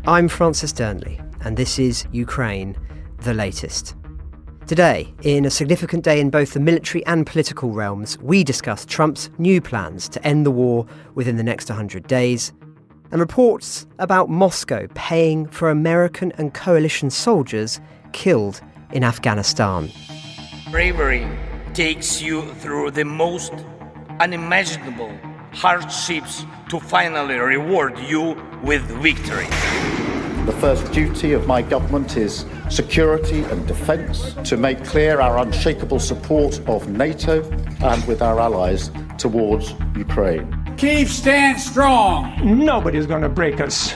I'm Francis Dearnley, and this is Ukraine, the latest. Today, in a significant day in both the military and political realms, we discuss Trump's new plans to end the war within the next 100 days, and reports about Moscow paying for American and coalition soldiers killed in Afghanistan. Bravery takes you through the most unimaginable hardships to finally reward you with victory. The first duty of my government is security and defence, to make clear our unshakable support of NATO and with our allies towards Ukraine. Kyiv stands strong. Nobody's going to break us.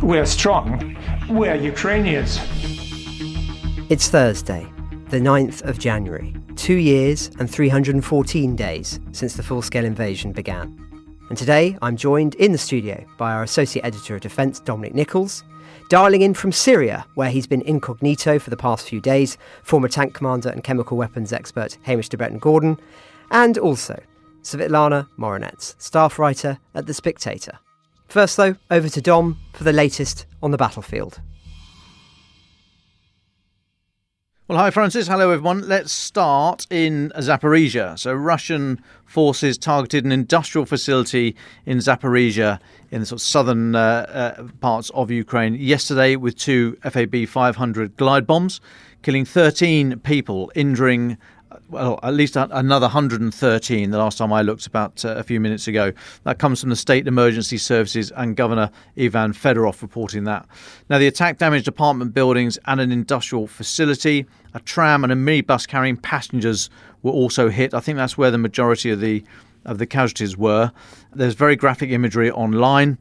We're strong. We're Ukrainians. It's Thursday, the 9th of January, 2 years and 314 days since the full-scale invasion began. And today I'm joined in the studio by our Associate Editor of Defence, Dominic Nicholls, dialling in from Syria, where he's been incognito for the past few days, former tank commander and chemical weapons expert Hamish de-Bretton, and also Svitlana Morenets, staff writer at the Spectator. First, though, over to Dom for the latest on the battlefield. Well, hi, Francis. Hello, everyone. Let's start in Zaporizhia. So Russian forces targeted an industrial facility in Zaporizhia in the sort of southern parts of Ukraine yesterday with two FAB 500 glide bombs, killing 13 people, injuring at least another 113 the last time I looked, about a few minutes ago. That comes from the State Emergency Services and Governor Ivan Fedorov reporting that. Now, the attack damaged apartment buildings and an industrial facility. A tram and a minibus carrying passengers were also hit. I think that's where the majority of the casualties were. There's very graphic imagery online,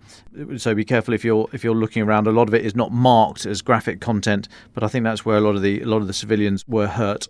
so be careful if you're looking around. A lot of it is not marked as graphic content, but I think that's where a lot of the civilians were hurt.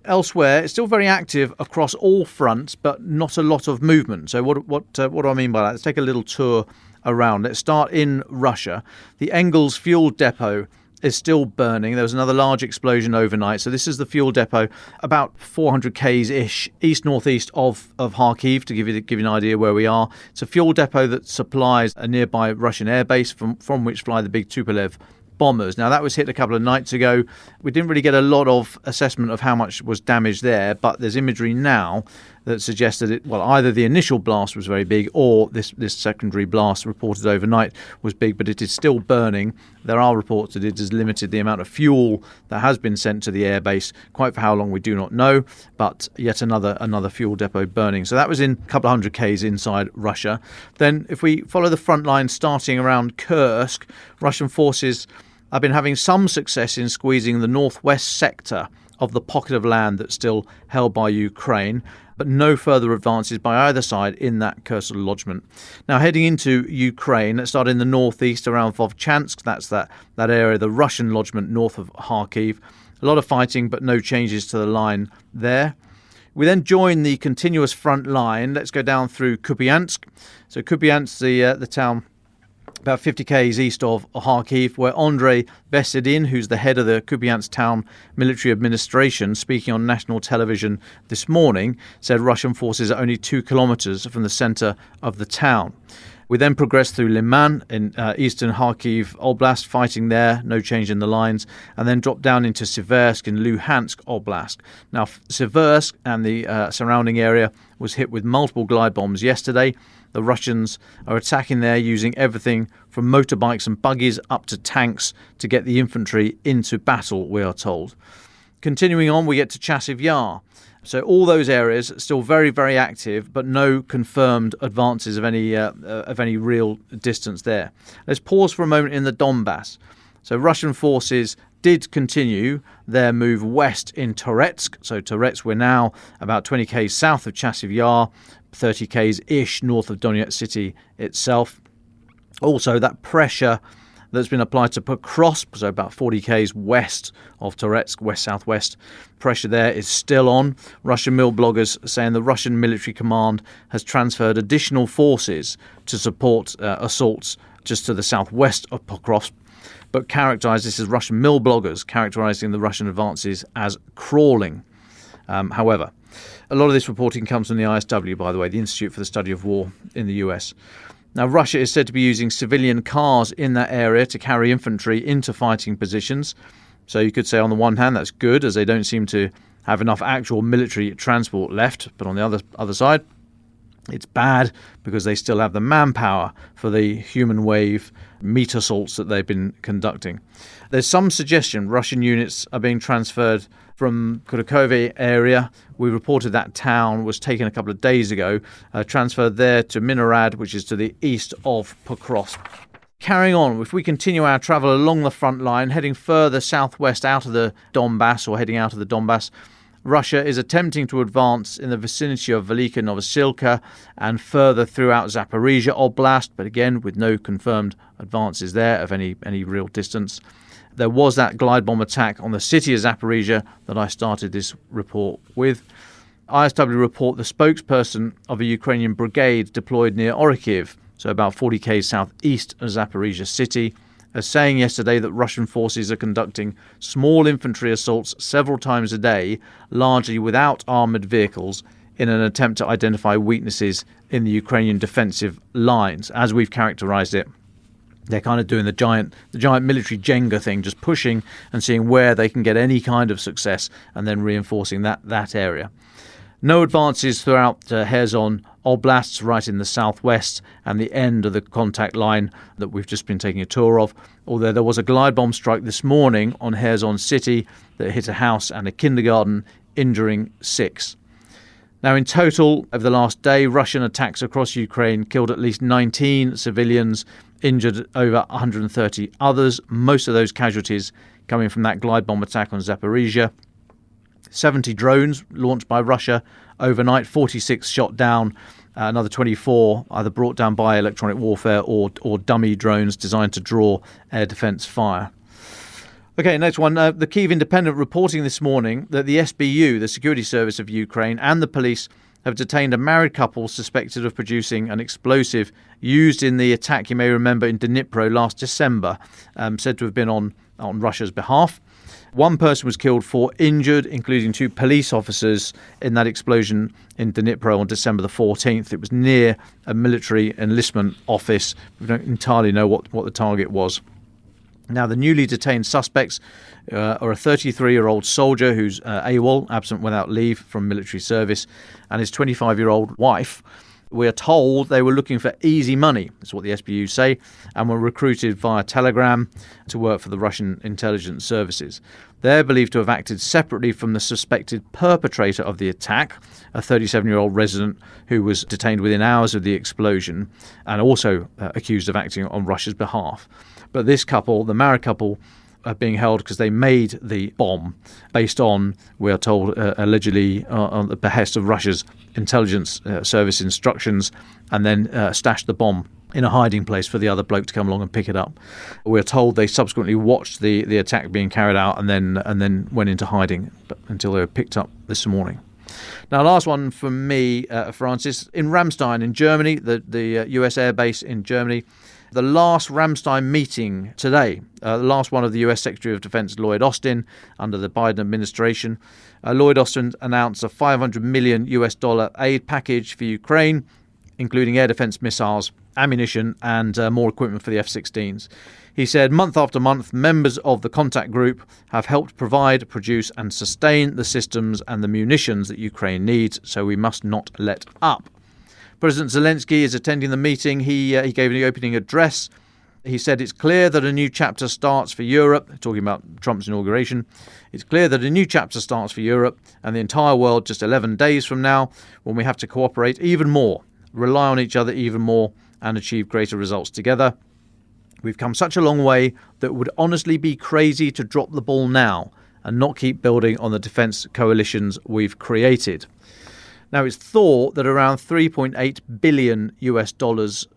Elsewhere, it's still very active across all fronts, but not a lot of movement. So what do I mean by that? Let's take a little tour around. Let's start in Russia. The Engels fuel depot is still burning. There was another large explosion overnight. So this is the fuel depot about 400 k's-ish east-northeast of Kharkiv, to give you an idea where we are. It's a fuel depot that supplies a nearby Russian airbase from which fly the big Tupolev bombers. Now, that was hit a couple of nights ago. We didn't really get a lot of assessment of how much was damaged there, but there's imagery now that suggests that either the initial blast was very big or this secondary blast reported overnight was big, but it is still burning. There are reports that it has limited the amount of fuel that has been sent to the airbase. Quite for how long we do not know, but yet another fuel depot burning. So that was in a couple of hundred k's inside Russia. Then if we follow the front line starting around Kursk, Russian forces have been having some success in squeezing the northwest sector of the pocket of land that's still held by Ukraine, but no further advances by either side in that Kursk lodgement. Now, heading into Ukraine, let's start in the northeast around Vovchansk. That's that area, the Russian lodgement north of Kharkiv. A lot of fighting, but no changes to the line there. We then join the continuous front line. Let's go down through Kupiansk. So Kupiansk, the town about 50 k's east of Kharkiv, where Andrei Besedin, who's the head of the Kupiansk town military administration, speaking on national television this morning, said Russian forces are only 2 kilometers from the center of the town. We then progress through Liman in eastern Kharkiv Oblast, fighting there, no change in the lines, and then drop down into Siversk in Luhansk Oblast. Now, Siversk and the surrounding area was hit with multiple glide bombs yesterday. The Russians are attacking there using everything from motorbikes and buggies up to tanks to get the infantry into battle, we are told. Continuing on, we get to Chasiv Yar. So all those areas are still very, very active, but no confirmed advances of any real distance there. Let's pause for a moment in the Donbass. So Russian forces did continue their move west in Toretsk. So Toretsk, we're now about 20 k's south of Chasiv Yar, 30 k's-ish north of Donetsk city itself. Also, that pressure that's been applied to Pokrovsk, so about 40 k's west of Toretsk, west-southwest. Pressure there is still on. Russian mill bloggers saying the Russian military command has transferred additional forces to support assaults just to the southwest of Pokrovsk, but characterised this as Russian mill bloggers characterising the Russian advances as crawling. However, a lot of this reporting comes from the ISW, by the way, the Institute for the Study of War in the US. Now, Russia is said to be using civilian cars in that area to carry infantry into fighting positions. So you could say on the one hand that's good, as they don't seem to have enough actual military transport left. But on the other side, it's bad because they still have the manpower for the human wave meat assaults that they've been conducting. There's some suggestion Russian units are being transferred from Kharkiv area. We reported that town was taken a couple of days ago, transferred there to Minorad, which is to the east of Pokrovsk. Carrying on, if we continue our travel along the front line, heading further southwest out of the Donbass, or heading out of the Donbass, Russia is attempting to advance in the vicinity of Velika Novosilka and further throughout Zaporizhia Oblast, but again with no confirmed advances there of any real distance. There was that glide bomb attack on the city of Zaporizhia that I started this report with. ISW report the spokesperson of a Ukrainian brigade deployed near Orikhiv, so about 40 km southeast of Zaporizhia city, as saying yesterday that Russian forces are conducting small infantry assaults several times a day, largely without armoured vehicles, in an attempt to identify weaknesses in the Ukrainian defensive lines, as we've characterised it. They're kind of doing the giant military Jenga thing, just pushing and seeing where they can get any kind of success and then reinforcing that area. No advances throughout Kherson Oblasts, right in the southwest, and the end of the contact line that we've just been taking a tour of, although there was a glide bomb strike this morning on Kherson city that hit a house and a kindergarten, injuring 6. Now, in total, over the last day, Russian attacks across Ukraine killed at least 19 civilians, injured over 130 others, most of those casualties coming from that glide bomb attack on Zaporizhia. 70 drones launched by Russia overnight, 46 shot down, another 24 either brought down by electronic warfare or dummy drones designed to draw air defence fire. Okay, next one. The Kyiv Independent reporting this morning that the SBU, the security service of Ukraine, and the police have detained a married couple suspected of producing an explosive used in the attack, you may remember, in Dnipro last December, said to have been on Russia's behalf. One person was killed, 4 injured, including 2 police officers in that explosion in Dnipro on December the 14th. It was near a military enlistment office. We don't entirely know what the target was. Now, the newly detained suspects are a 33-year-old soldier who's AWOL, absent without leave from military service, and his 25-year-old wife. We are told they were looking for easy money, that's what the SBU say, and were recruited via Telegram to work for the Russian intelligence services. They're believed to have acted separately from the suspected perpetrator of the attack, a 37-year-old resident who was detained within hours of the explosion and also accused of acting on Russia's behalf. But this couple, the married couple, are being held because they made the bomb based on, we are told, allegedly on the behest of Russia's intelligence service instructions, and then stashed the bomb in a hiding place for the other bloke to come along and pick it up. We're told they subsequently watched the attack being carried out and then went into hiding until they were picked up this morning. Now, last one from me, Francis. In Ramstein in Germany, the US air base in Germany, the last Ramstein meeting today, the last one of the US Secretary of Defense Lloyd Austin under the Biden administration. Lloyd Austin announced a $500 million aid package for Ukraine, including air defense missiles, ammunition, and more equipment for the F-16s. He said, month after month, members of the contact group have helped provide, produce, and sustain the systems and the munitions that Ukraine needs, so we must not let up. President Zelensky is attending the meeting. He gave the opening address. He said it's clear that a new chapter starts for Europe, talking about Trump's inauguration. It's clear that a new chapter starts for Europe and the entire world just 11 days from now, when we have to cooperate even more, rely on each other even more, and achieve greater results together. We've come such a long way that it would honestly be crazy to drop the ball now and not keep building on the defence coalitions we've created. Now, it's thought that around $3.8 billion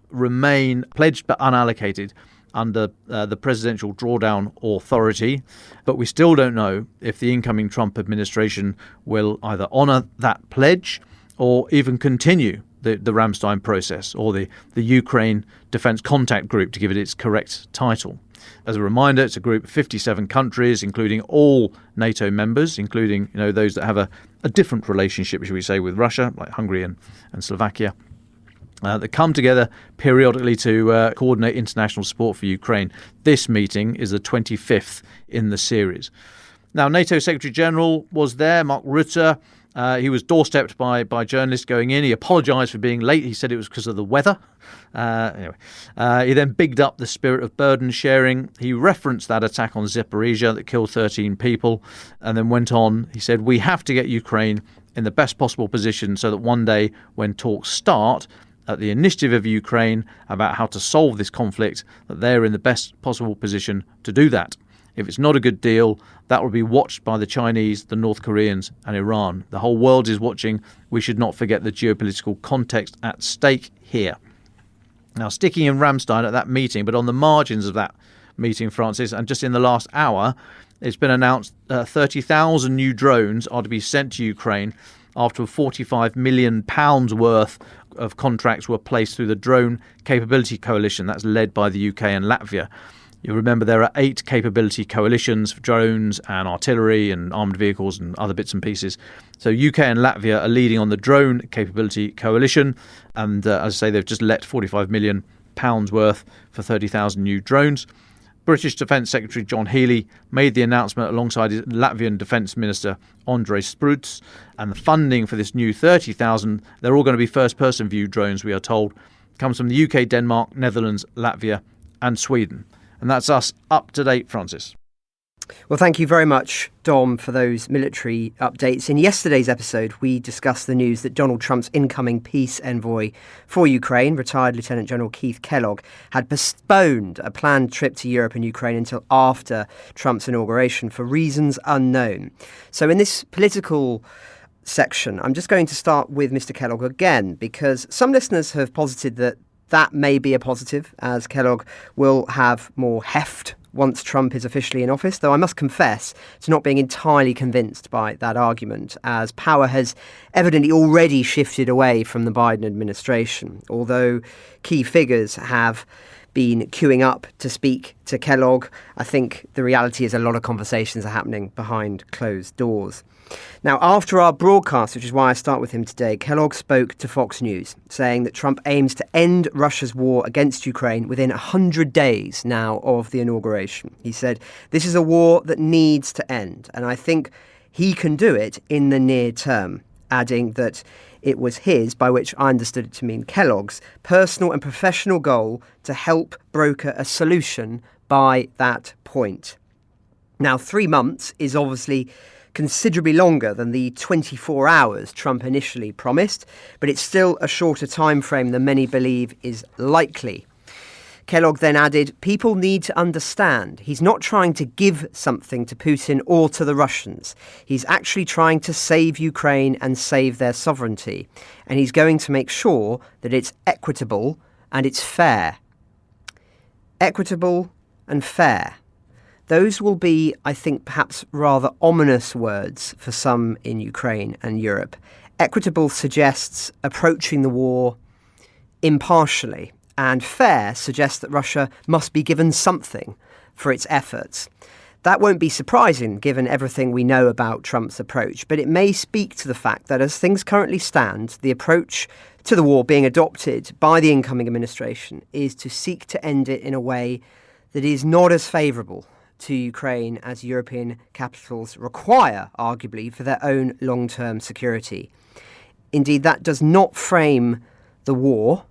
remain pledged but unallocated under the Presidential Drawdown Authority, but we still don't know if the incoming Trump administration will either honour that pledge or even continue the Ramstein process, or the Ukraine Defence Contact Group, to give it its correct title. As a reminder, it's a group of 57 countries, including all NATO members, including those that have a different relationship, shall we say, with Russia, like Hungary and Slovakia. that come together periodically to coordinate international support for Ukraine. This meeting is the 25th in the series. Now, NATO Secretary General was there, Mark Rutte. He was doorstepped by journalists going in. He apologised for being late. He said it was because of the weather. He then bigged up the spirit of burden sharing. He referenced that attack on Zaporizhia that killed 13 people, and then went on. He said, "We have to get Ukraine in the best possible position so that one day when talks start, at the initiative of Ukraine about how to solve this conflict, that they're in the best possible position to do that. If it's not a good deal, that will be watched by the Chinese, the North Koreans and Iran. The whole world is watching. We should not forget the geopolitical context at stake here." Now, sticking in Ramstein at that meeting, but on the margins of that meeting, Francis, and just in the last hour, it's been announced 30,000 new drones are to be sent to Ukraine after £45 million worth of contracts were placed through the Drone Capability Coalition. That's led by the UK and Latvia. You remember there are 8 capability coalitions for drones and artillery and armoured vehicles and other bits and pieces. So UK and Latvia are leading on the Drone Capability Coalition. And as I say, they've just let £45 million worth for 30,000 new drones. British Defence Secretary John Healey made the announcement alongside his Latvian Defence Minister Andrej Spruds, and the funding for this new 30,000, they're all going to be first-person view drones, we are told, comes from the UK, Denmark, Netherlands, Latvia and Sweden. And that's us up to date, Francis. Well, thank you very much, Dom, for those military updates. In yesterday's episode, we discussed the news that Donald Trump's incoming peace envoy for Ukraine, retired Lieutenant General Keith Kellogg, had postponed a planned trip to Europe and Ukraine until after Trump's inauguration for reasons unknown. So in this political section, I'm just going to start with Mr. Kellogg again, because some listeners have posited that may be a positive, as Kellogg will have more heft once Trump is officially in office, though I must confess to not being entirely convinced by that argument, as power has evidently already shifted away from the Biden administration, although key figures have been queuing up to speak to Kellogg. I think the reality is a lot of conversations are happening behind closed doors. Now, after our broadcast, which is why I start with him today, Kellogg spoke to Fox News, saying that Trump aims to end Russia's war against Ukraine within 100 days now of the inauguration. He said, "This is a war that needs to end, and I think he can do it in the near term," adding that it was his, by which I understood it to mean Kellogg's, personal and professional goal to help broker a solution by that point. Now, 3 months is obviously considerably longer than the 24 hours Trump initially promised, but it's still a shorter time frame than many believe is likely. Kellogg then added, "People need to understand he's not trying to give something to Putin or to the Russians. He's actually trying to save Ukraine and save their sovereignty. And he's going to make sure that it's equitable and it's fair." Equitable and fair. Those will be, I think, perhaps rather ominous words for some in Ukraine and Europe. Equitable suggests approaching the war impartially, and fair suggests that Russia must be given something for its efforts. That won't be surprising given everything we know about Trump's approach, but it may speak to the fact that as things currently stand, the approach to the war being adopted by the incoming administration is to seek to end it in a way that is not as favourable to Ukraine as European capitals require, arguably, for their own long-term security. Indeed, that does not frame the war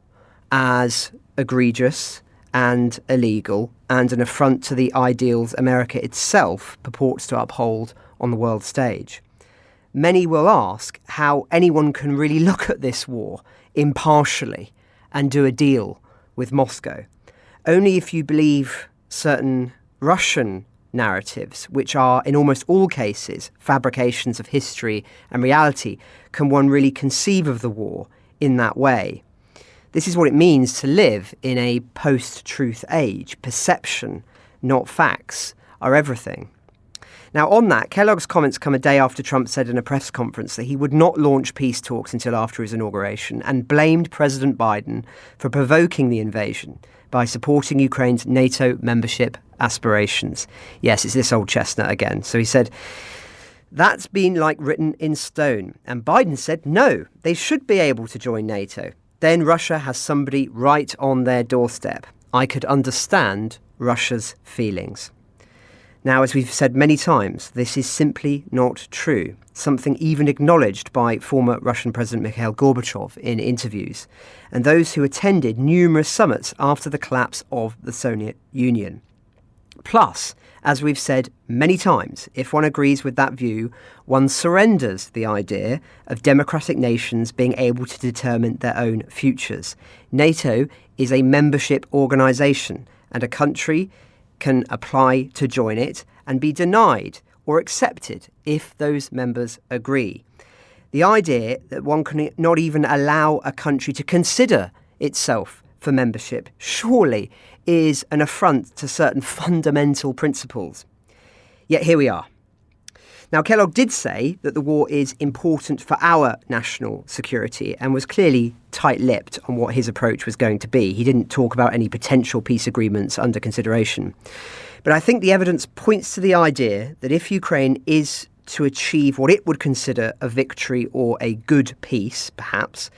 as egregious and illegal and an affront to the ideals America itself purports to uphold on the world stage. Many will ask how anyone can really look at this war impartially and do a deal with Moscow. Only if you believe certain Russian narratives, which are in almost all cases fabrications of history and reality, can one really conceive of the war in that way. This is what it means to live in a post-truth age. Perception, not facts, are everything. Now, on that, Kellogg's comments come a day after Trump said in a press conference that he would not launch peace talks until after his inauguration, and blamed President Biden for provoking the invasion by supporting Ukraine's NATO membership aspirations. Yes, it's this old chestnut again. So he said, that's been like written in stone. And Biden said, no, they should be able to join NATO. then Russia has somebody right on their doorstep. I could understand Russia's feelings. Now, as we've said many times, this is simply not true, something even acknowledged by former Russian President Mikhail Gorbachev in interviews, and those who attended numerous summits after the collapse of the Soviet Union. Plus, as we've said many times, if one agrees with that view, one surrenders the idea of democratic nations being able to determine their own futures. NATO is a membership organisation, and a country can apply to join it and be denied or accepted if those members agree. The idea that one can not even allow a country to consider itself for membership surely is an affront to certain fundamental principles. Yet here we are. Now, Kellogg did say that the war is important for our national security and was clearly tight-lipped on what his approach was going to be. He didn't talk about any potential peace agreements under consideration. But I think the evidence points to the idea that if Ukraine is to achieve what it would consider a victory or a good peace, perhaps,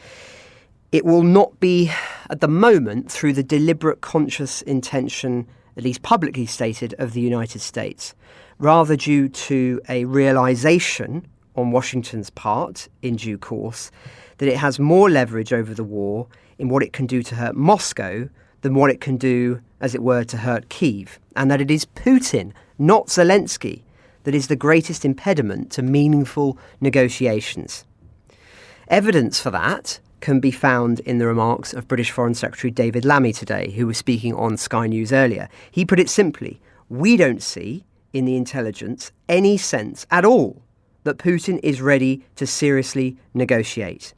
it will not be, at the moment, through the deliberate conscious intention, at least publicly stated, of the United States, rather due to a realisation on Washington's part, in due course, that it has more leverage over the war in what it can do to hurt Moscow than what it can do, as it were, to hurt Kyiv, and that it is Putin, not Zelensky, that is the greatest impediment to meaningful negotiations. Evidence for that can be found in the remarks of British Foreign Secretary David Lammy today, who was speaking on Sky News earlier. He put it simply, we don't see in the intelligence any sense at all that Putin is ready to seriously negotiate.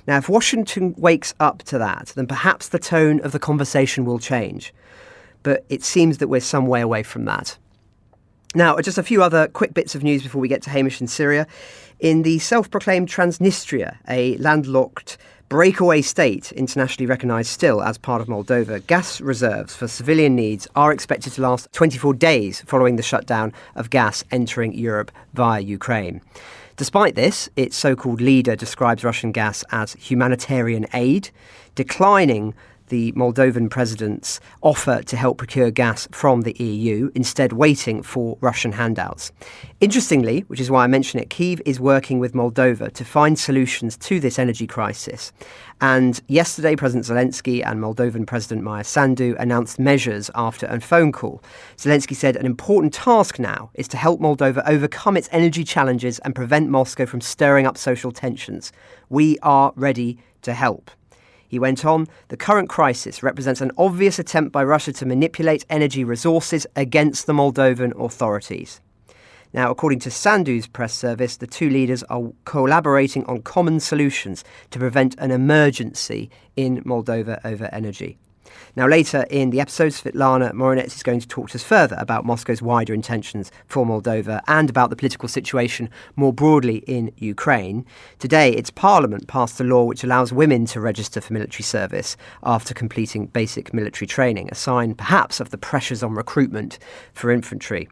Now, if Washington wakes up to that, then perhaps the tone of the conversation will change. But it seems that we're some way away from that. Now, just a few other quick bits of news before we get to Hamish in Syria. In the self-proclaimed Transnistria, a landlocked breakaway state, internationally recognised still as part of Moldova, gas reserves for civilian needs are expected to last 24 days following the shutdown of gas entering Europe via Ukraine. Despite this, its so-called leader describes Russian gas as humanitarian aid, declining the Moldovan president's offer to help procure gas from the EU, instead waiting for Russian handouts. Interestingly, which is why I mention it, Kyiv is working with Moldova to find solutions to this energy crisis. And yesterday, President Zelensky and Moldovan President Maia Sandu announced measures after a phone call. Zelensky said an important task now is to help Moldova overcome its energy challenges and prevent Moscow from stirring up social tensions. We are ready to help. He went on, the current crisis represents an obvious attempt by Russia to manipulate energy resources against the Moldovan authorities. Now, according to Sandu's press service, the two leaders are collaborating on common solutions to prevent an emergency in Moldova over energy. Now, later in the episode, Svitlana Morenets is going to talk to us further about Moscow's wider intentions for Moldova and about the political situation more broadly in Ukraine. Today, its parliament passed a law which allows women to register for military service after completing basic military training, a sign perhaps of the pressures on recruitment for infantry.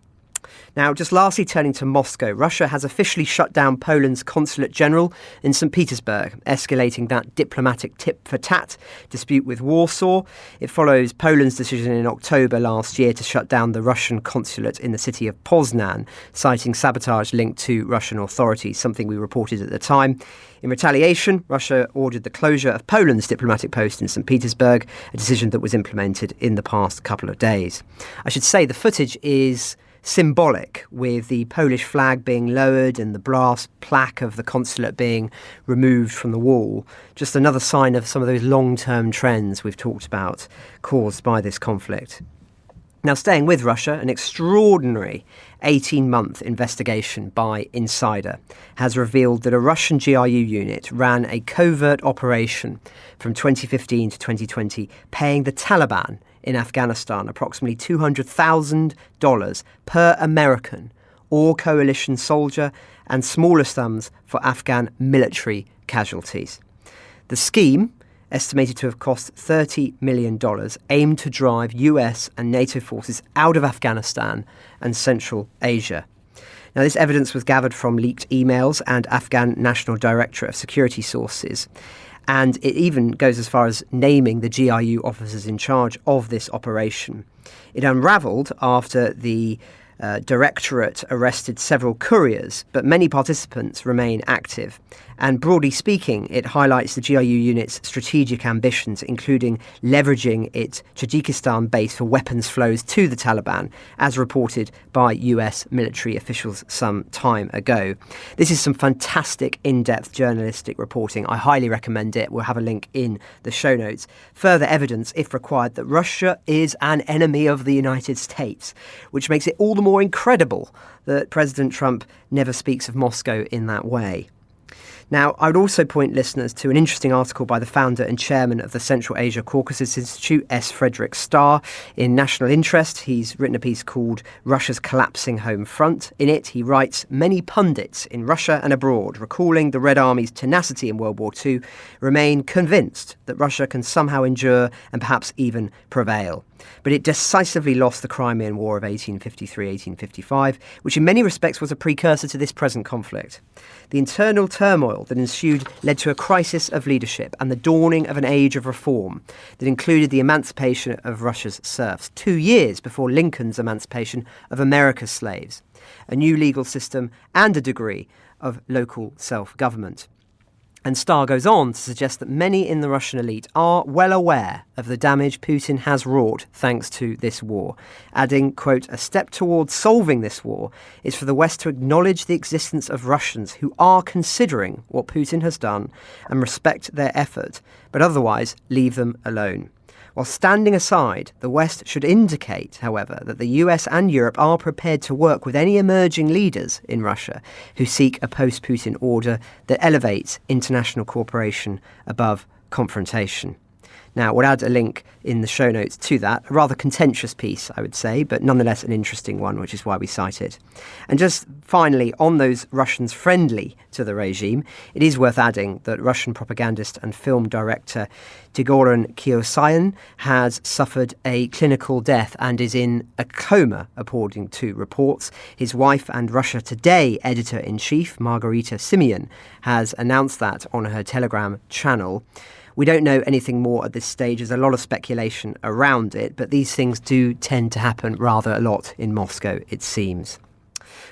Now, just lastly, turning to Moscow, Russia has officially shut down Poland's Consulate General in St. Petersburg, escalating that diplomatic tit-for-tat dispute with Warsaw. It follows Poland's decision in October last year to shut down the Russian consulate in the city of Poznan, citing sabotage linked to Russian authorities, something we reported at the time. In retaliation, Russia ordered the closure of Poland's diplomatic post in St. Petersburg, a decision that was implemented in the past couple of days. I should say the footage is symbolic, with the Polish flag being lowered and the brass plaque of the consulate being removed from the wall. Just another sign of some of those long-term trends we've talked about caused by this conflict. Now, staying with Russia, an extraordinary 18-month investigation by Insider has revealed that a Russian GRU unit ran a covert operation from 2015 to 2020, paying the Taliban in Afghanistan approximately $200,000 per American or coalition soldier, and smaller sums for Afghan military casualties. The scheme, estimated to have cost $30 million, aimed to drive US and NATO forces out of Afghanistan and Central Asia. Now, this evidence was gathered from leaked emails and Afghan National Directorate of Security sources. And it even goes as far as naming the GRU officers in charge of this operation. It unravelled after the Directorate arrested several couriers, but many participants remain active. And broadly speaking, it highlights the GRU unit's strategic ambitions, including leveraging its Tajikistan base for weapons flows to the Taliban, as reported by US military officials some time ago. This is some fantastic in-depth journalistic reporting. I highly recommend it. We'll have a link in the show notes. Further evidence, if required, that Russia is an enemy of the United States, which makes it all the more incredible that President Trump never speaks of Moscow in that way. Now, I would also point listeners to an interesting article by the founder and chairman of the Central Asia Caucasus Institute, S. Frederick Starr, in National Interest. He's written a piece called Russia's Collapsing Home Front. In it, he writes, many pundits in Russia and abroad, recalling the Red Army's tenacity in World War II, remain convinced that Russia can somehow endure and perhaps even prevail. But it decisively lost the Crimean War of 1853-1855, which in many respects was a precursor to this present conflict. The internal turmoil that ensued led to a crisis of leadership and the dawning of an age of reform that included the emancipation of Russia's serfs, 2 years before Lincoln's emancipation of America's slaves, a new legal system and a degree of local self-government. And Starr goes on to suggest that many in the Russian elite are well aware of the damage Putin has wrought thanks to this war, adding, quote, a step towards solving this war is for the West to acknowledge the existence of Russians who are considering what Putin has done and respect their effort, but otherwise leave them alone. While standing aside, the West should indicate, however, that the US and Europe are prepared to work with any emerging leaders in Russia who seek a post-Putin order that elevates international cooperation above confrontation. Now, we'll add a link in the show notes to that. A rather contentious piece, I would say, but nonetheless an interesting one, which is why we cite it. And just finally, on those Russians friendly to the regime, it is worth adding that Russian propagandist and film director Tigran Kyiv has suffered a clinical death and is in a coma, according to reports. His wife and Russia Today editor-in-chief, Margarita Simeon, has announced that on her Telegram channel. We don't know anything more at this stage. There's a lot of speculation around it, but these things do tend to happen rather a lot in Moscow, it seems.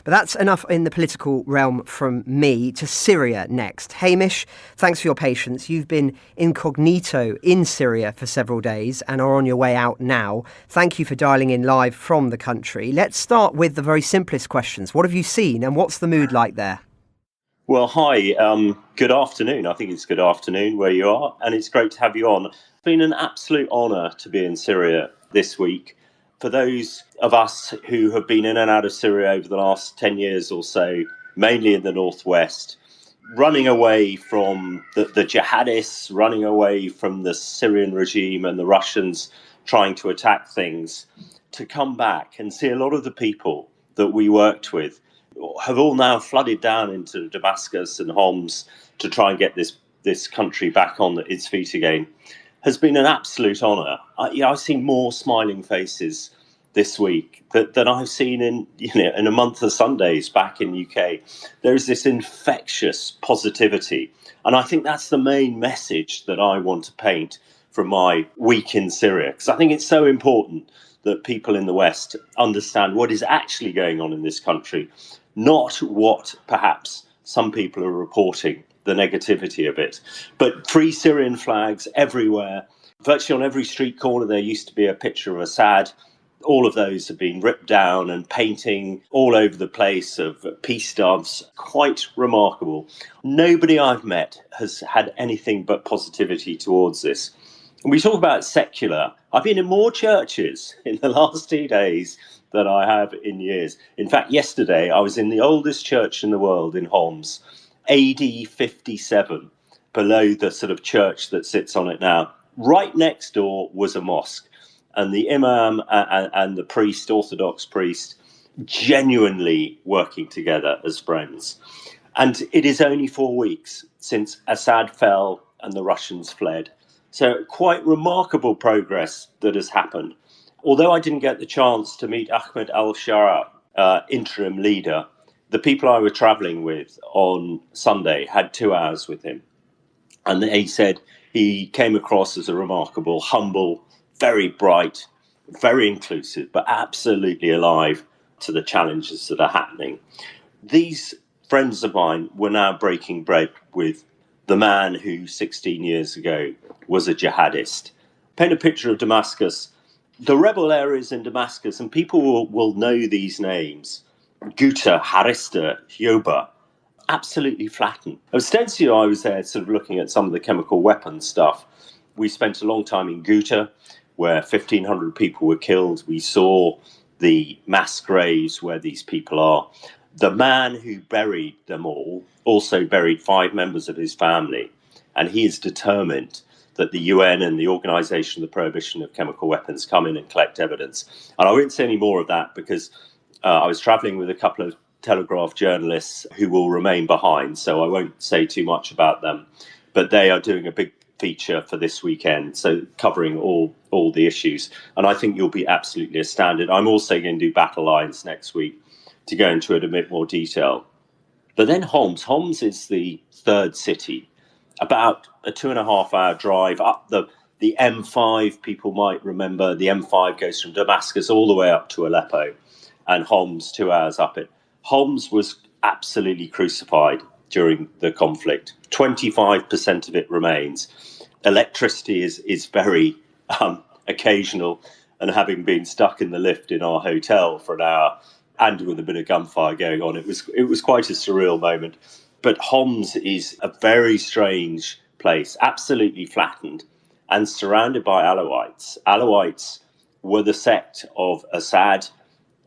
But that's enough in the political realm from me. To Syria next. Hamish, thanks for your patience. You've been incognito in Syria for several days and are on your way out now. Thank you for dialing in live from the country. Let's start with the very simplest questions. What have you seen and what's the mood like there? Well, hi, good afternoon. I think it's good afternoon where you are, and it's great to have you on. It's been an absolute honour to be in Syria this week. For those of us who have been in and out of Syria over the last 10 years or so, mainly in the northwest, running away from the jihadists, running away from the Syrian regime and the Russians trying to attack things, to come back and see a lot of the people that we worked with have all now flooded down into Damascus and Homs to try and get this country back on its feet again, has been an absolute honour. I've seen more smiling faces this week than I've seen in a month of Sundays back in UK. There is this infectious positivity, and I think that's the main message that I want to paint from my week in Syria, because I think it's so important that people in the West understand what is actually going on in this country, not what perhaps some people are reporting, the negativity of it. But free Syrian flags everywhere. Virtually on every street corner there used to be a picture of Assad. All of those have been ripped down, and painting all over the place of peace doves. Quite remarkable. Nobody I've met has had anything but positivity towards this. And we talk about secular. I've been in more churches in the last 2 days than I have in years. In fact, yesterday I was in the oldest church in the world in Homs, AD 57, below the sort of church that sits on it now. Right next door was a mosque, and the imam and the priest, Orthodox priest, genuinely working together as friends. And it is only 4 weeks since Assad fell and the Russians fled. So quite remarkable progress that has happened. Although I didn't get the chance to meet Ahmed al-Shara, interim leader, the people I were travelling with on Sunday had 2 hours with him. And he said he came across as a remarkable, humble, very bright, very inclusive, but absolutely alive to the challenges that are happening. These friends of mine were now breaking bread with the man who 16 years ago was a jihadist. Paint a picture of Damascus, the rebel areas in Damascus, and people will know these names: Ghouta, Harista, Yoba, absolutely flattened. Ostensibly, I was there sort of looking at some of the chemical weapons stuff. We spent a long time in Ghouta, where 1,500 people were killed. We saw the mass graves where these people are. The man who buried them all also buried 5 members of his family, and he is determined that the UN and the Organisation of the Prohibition of Chemical Weapons come in and collect evidence. And I won't say any more of that because I was travelling with a couple of Telegraph journalists who will remain behind, so I won't say too much about them. But they are doing a big feature for this weekend, so covering all the issues. And I think you'll be absolutely astounded. I'm also going to do battle lines next week to go into it a bit more detail. But then Homs. Homs is the third city, about a 2.5-hour drive up the M5. People might remember the M5 goes from Damascus all the way up to Aleppo, and Homs 2 hours up it. Homs was absolutely crucified during the conflict. 25% of it remains. Electricity is very occasional, and having been stuck in the lift in our hotel for an hour and with a bit of gunfire going on, it was quite a surreal moment. But Homs is a very strange place, absolutely flattened and surrounded by Alawites. Alawites were the sect of Assad,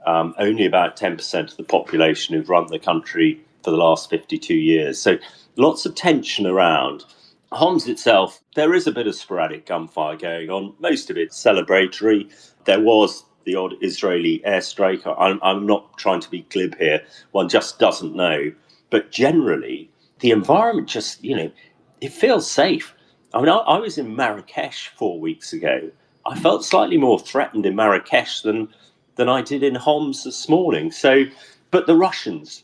only about 10% of the population who've run the country for the last 52 years. So lots of tension around. Homs itself, there is a bit of sporadic gunfire going on, most of it celebratory. There was the odd Israeli airstrike. I'm not trying to be glib here. One just doesn't know. But generally, the environment just, it feels safe. I mean, I was in Marrakesh 4 weeks ago. I felt slightly more threatened in Marrakesh than I did in Homs this morning. So, but the Russians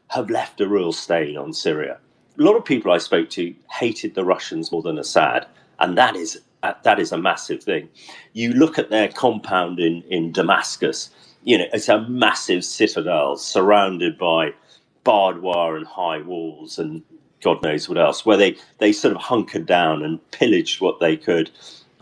have left a real stain on Syria. A lot of people I spoke to hated the Russians more than Assad, and that is a massive thing. You look at their compound in Damascus, it's a massive citadel surrounded by barbed wire and high walls and God knows what else, where they sort of hunkered down and pillaged what they could,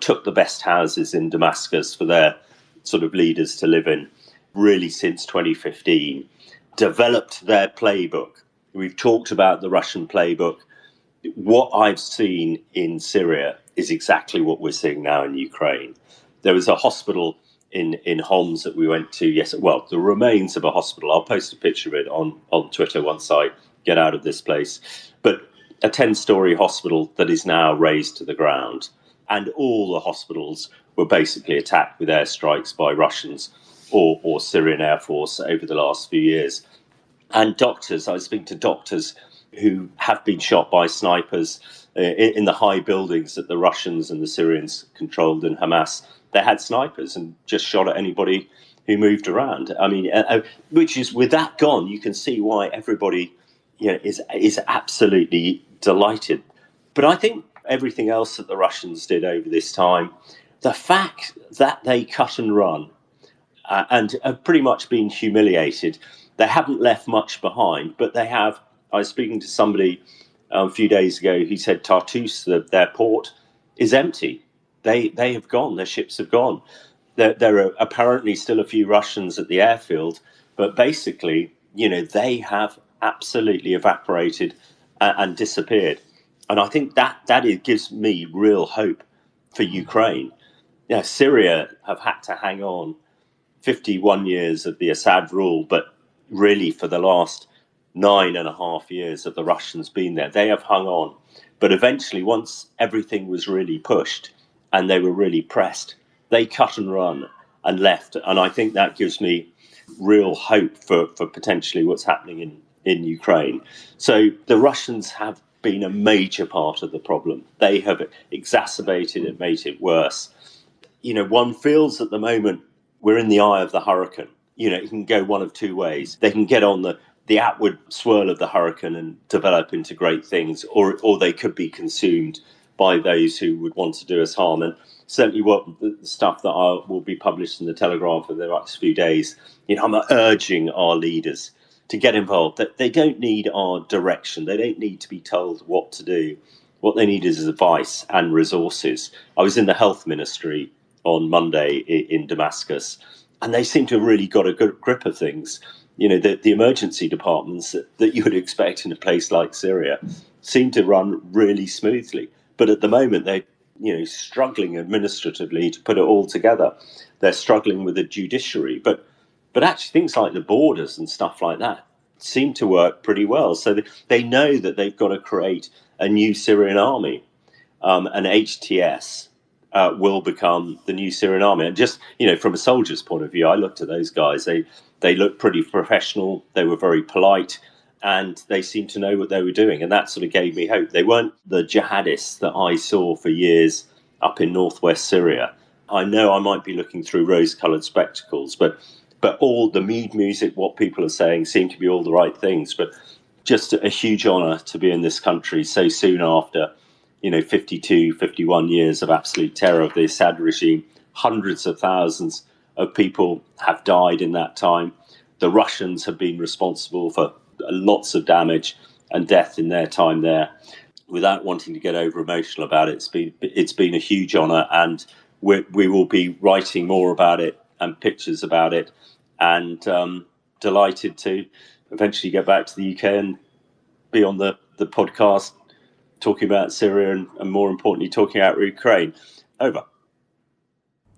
took the best houses in Damascus for their sort of leaders to live in, really since 2015, developed their playbook. We've talked about the Russian playbook. What I've seen in Syria is exactly what we're seeing now in Ukraine. There was a hospital in Homs that we went to, the remains of a hospital. I'll post a picture of it on Twitter once I get out of this place. But a 10-story hospital that is now razed to the ground. And all the hospitals were basically attacked with airstrikes by Russians or Syrian Air Force over the last few years. And doctors, I was speaking to doctors who have been shot by snipers in the high buildings that the Russians and the Syrians controlled in Hamas. They had snipers and just shot at anybody who moved around. I mean, which is, with that gone, you can see why everybody is absolutely delighted. But I think everything else that the Russians did over this time, the fact that they cut and run and have pretty much been humiliated, they haven't left much behind, but they have. I was speaking to somebody a few days ago who said Tartus, their port, is empty. They have gone. Their ships have gone. There are apparently still a few Russians at the airfield, but basically, they have absolutely evaporated and disappeared. And I think that gives me real hope for Ukraine. Syria have had to hang on 51 years of the Assad rule, but really for the last 9.5 years of the Russians being there, they have hung on. But eventually, once everything was really pushed and they were really pressed, they cut and run and left. And I think that gives me real hope for potentially what's happening in Ukraine. So the Russians have been a major part of the problem. They have exacerbated it, made it worse. One feels at the moment we're in the eye of the hurricane. It can go one of two ways. They can get on the outward swirl of the hurricane and develop into great things, or they could be consumed by those who would want to do us harm. And certainly what the stuff that will be published in the Telegraph in the next few days, I'm urging our leaders to get involved. That they don't need our direction. They don't need to be told what to do. What they need is advice and resources. I was in the health ministry on Monday in Damascus, and they seem to have really got a good grip of things. The emergency departments that you would expect in a place like Syria seem to run really smoothly. But at the moment, they're struggling administratively to put it all together. They're struggling with the judiciary. But actually things like the borders and stuff like that seem to work pretty well. So they know that they've got to create a new Syrian army. And HTS will become the new Syrian army. And just, from a soldier's point of view, I looked at those guys. They looked pretty professional. They were very polite, and they seemed to know what they were doing. And that sort of gave me hope. They weren't the jihadists that I saw for years up in northwest Syria. I know I might be looking through rose-coloured spectacles, but all the mood music, what people are saying, seem to be all the right things. But just a huge honour to be in this country so soon after, 52, 51 years of absolute terror of the Assad regime. Hundreds of thousands of people have died in that time. The Russians have been responsible for lots of damage and death in their time there. Without wanting to get over emotional about it, it's been a huge honour, and we will be writing more about it and pictures about it, and delighted to eventually get back to the UK and be on the podcast talking about Syria and more importantly talking about Ukraine. Over.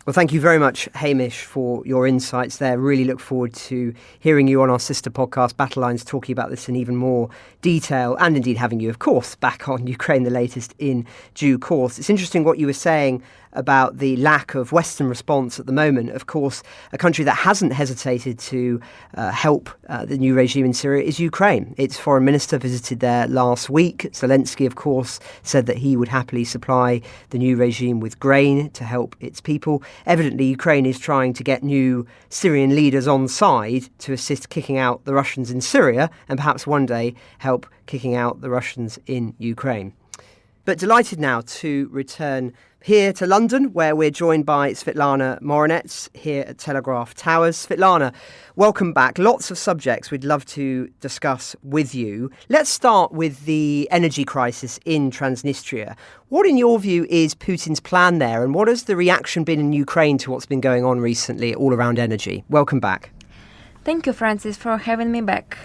Well, thank you very much, Hamish, for your insights there. Really look forward to hearing you on our sister podcast, Battle Lines, talking about this in even more detail, and indeed having you, of course, back on Ukraine, the latest, in due course. It's interesting what you were saying about the lack of Western response at the moment. Of course, a country that hasn't hesitated to help the new regime in Syria is Ukraine. Its foreign minister visited there last week. Zelensky, of course, said that he would happily supply the new regime with grain to help its people. Evidently, Ukraine is trying to get new Syrian leaders on side to assist kicking out the Russians in Syria, and perhaps one day help kicking out the Russians in Ukraine. But delighted now to return here to London, where we're joined by Svitlana Morenets here at Telegraph Towers. Svitlana, welcome back. Lots of subjects we'd love to discuss with you. Let's start with the energy crisis in Transnistria. What, in your view, is Putin's plan there, and what has the reaction been in Ukraine to what's been going on recently all around energy? Welcome back. Thank you, Francis, for having me back.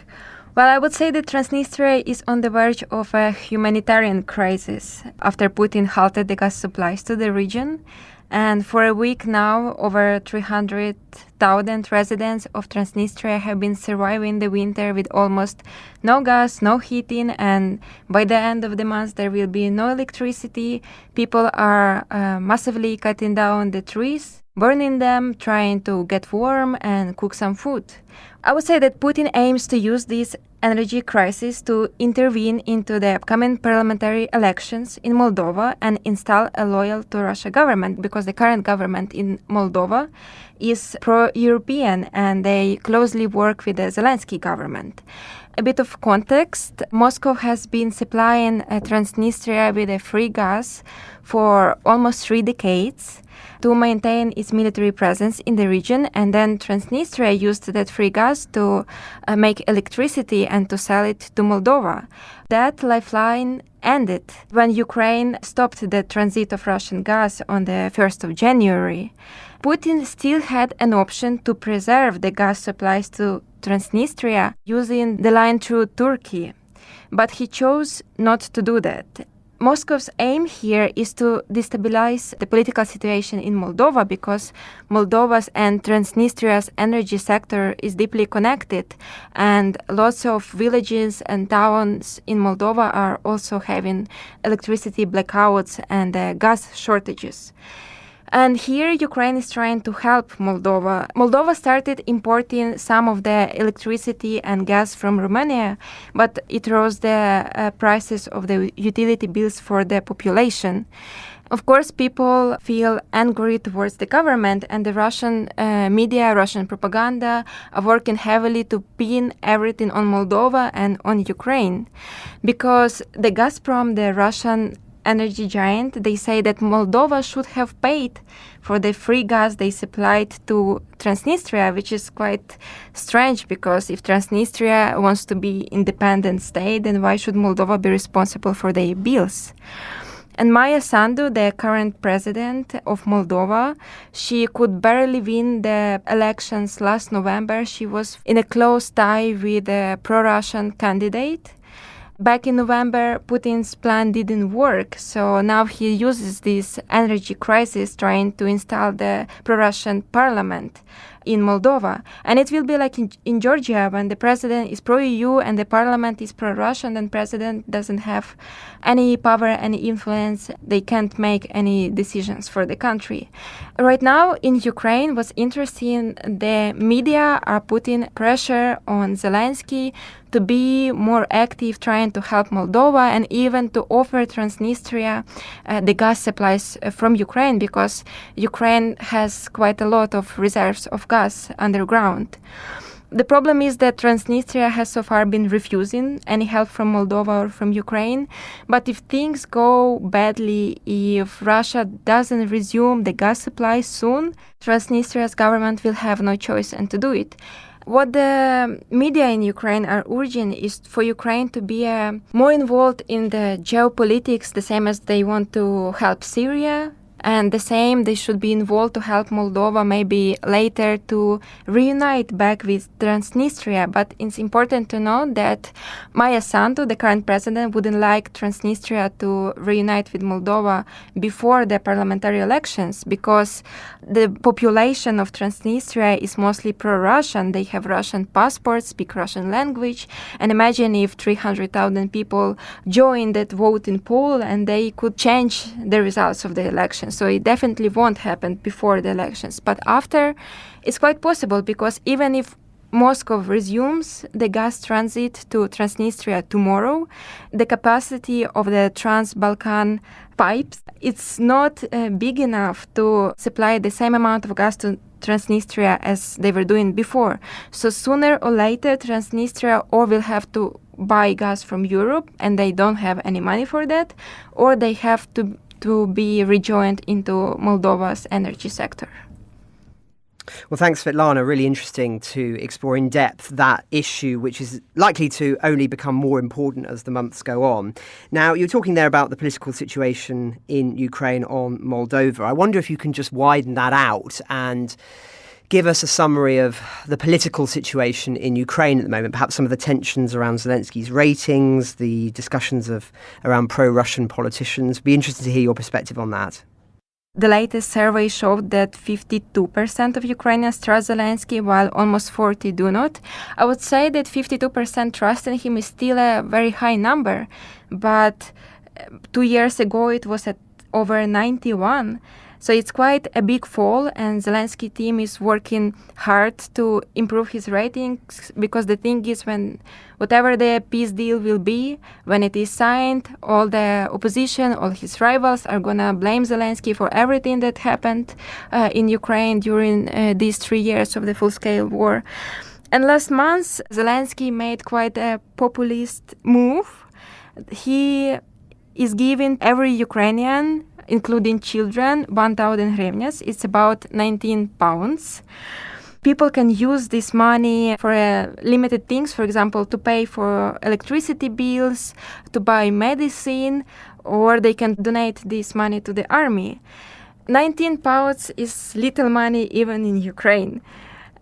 Well, I would say that Transnistria is on the verge of a humanitarian crisis after Putin halted the gas supplies to the region. And for a week now, over 300,000 residents of Transnistria have been surviving the winter with almost no gas, no heating, and by the end of the month there will be no electricity. People are massively cutting down the trees, burning them, trying to get warm and cook some food. I would say that Putin aims to use this energy crisis to intervene into the upcoming parliamentary elections in Moldova and install a loyal to Russia government, because the current government in Moldova is pro-European and they closely work with the Zelensky government. A bit of context, Moscow has been supplying Transnistria with a free gas for almost 3 decades to maintain its military presence in the region, and then Transnistria used that free gas to make electricity and to sell it to Moldova. That lifeline ended when Ukraine stopped the transit of Russian gas on the 1st of January. Putin still had an option to preserve the gas supplies to Transnistria using the line through Turkey, but he chose not to do that. Moscow's aim here is to destabilize the political situation in Moldova, because Moldova's and Transnistria's energy sector is deeply connected, and lots of villages and towns in Moldova are also having electricity blackouts and gas shortages. And here Ukraine is trying to help Moldova. Moldova started importing some of the electricity and gas from Romania, but it rose the prices of the utility bills for the population. Of course, people feel angry towards the government, and the Russian media, Russian propaganda are working heavily to pin everything on Moldova and on Ukraine. Because the Gazprom, the Russian energy giant, they say that Moldova should have paid for the free gas they supplied to Transnistria, which is quite strange, because if Transnistria wants to be independent state, then why should Moldova be responsible for their bills? And Maia Sandu, the current president of Moldova, she could barely win the elections last November. She was in a close tie with a pro-Russian candidate. Back in November, Putin's plan didn't work, so now he uses this energy crisis trying to install the pro-Russian parliament in Moldova. And it will be like in Georgia, when the president is pro-EU and the parliament is pro-Russian, then president doesn't have any power, any influence. They can't make any decisions for the country. Right now in Ukraine, what's interesting, the media are putting pressure on Zelensky to be more active, trying to help Moldova and even to offer Transnistria the gas supplies from Ukraine, because Ukraine has quite a lot of reserves of gas underground. The problem is that Transnistria has so far been refusing any help from Moldova or from Ukraine. But if things go badly, if Russia doesn't resume the gas supply soon, Transnistria's government will have no choice and to do it. What the media in Ukraine are urging is for Ukraine to be more involved in the geopolitics, the same as they want to help Syria. And the same, they should be involved to help Moldova maybe later to reunite back with Transnistria. But it's important to note that Maia Sandu, the current president, wouldn't like Transnistria to reunite with Moldova before the parliamentary elections, because the population of Transnistria is mostly pro-Russian. They have Russian passports, speak Russian language. And imagine if 300,000 people joined that voting poll and they could change the results of the elections. So it definitely won't happen before the elections. But after, it's quite possible, because even if Moscow resumes the gas transit to Transnistria tomorrow, the capacity of the Trans-Balkan pipes, it's not big enough to supply the same amount of gas to Transnistria as they were doing before. So sooner or later, Transnistria or will have to buy gas from Europe, and they don't have any money for that, or they have to be rejoined into Moldova's energy sector. Well, thanks, Svitlana. Really interesting to explore in depth that issue, which is likely to only become more important as the months go on. Now, you're talking there about the political situation in Ukraine on Moldova. I wonder if you can just widen that out and give us a summary of the political situation in Ukraine at the moment, perhaps some of the tensions around Zelensky's ratings, the discussions around pro-Russian politicians. Be interested to hear your perspective on that. The latest survey showed that 52% of Ukrainians trust Zelensky, while almost 40% do not. I would say that 52% trust in him is still a very high number, but 2 years ago it was at over 91%. So it's quite a big fall, and Zelensky team is working hard to improve his ratings, because the thing is, when whatever the peace deal will be, when it is signed, all the opposition, all his rivals are gonna blame Zelensky for everything that happened in Ukraine during these 3 years of the full-scale war. And last month, Zelensky made quite a populist move. He is giving every Ukrainian, including children, 1,000 hryvnias. It's about 19 pounds. People can use this money for limited things, for example, to pay for electricity bills, to buy medicine, or they can donate this money to the army. 19 pounds is little money even in Ukraine.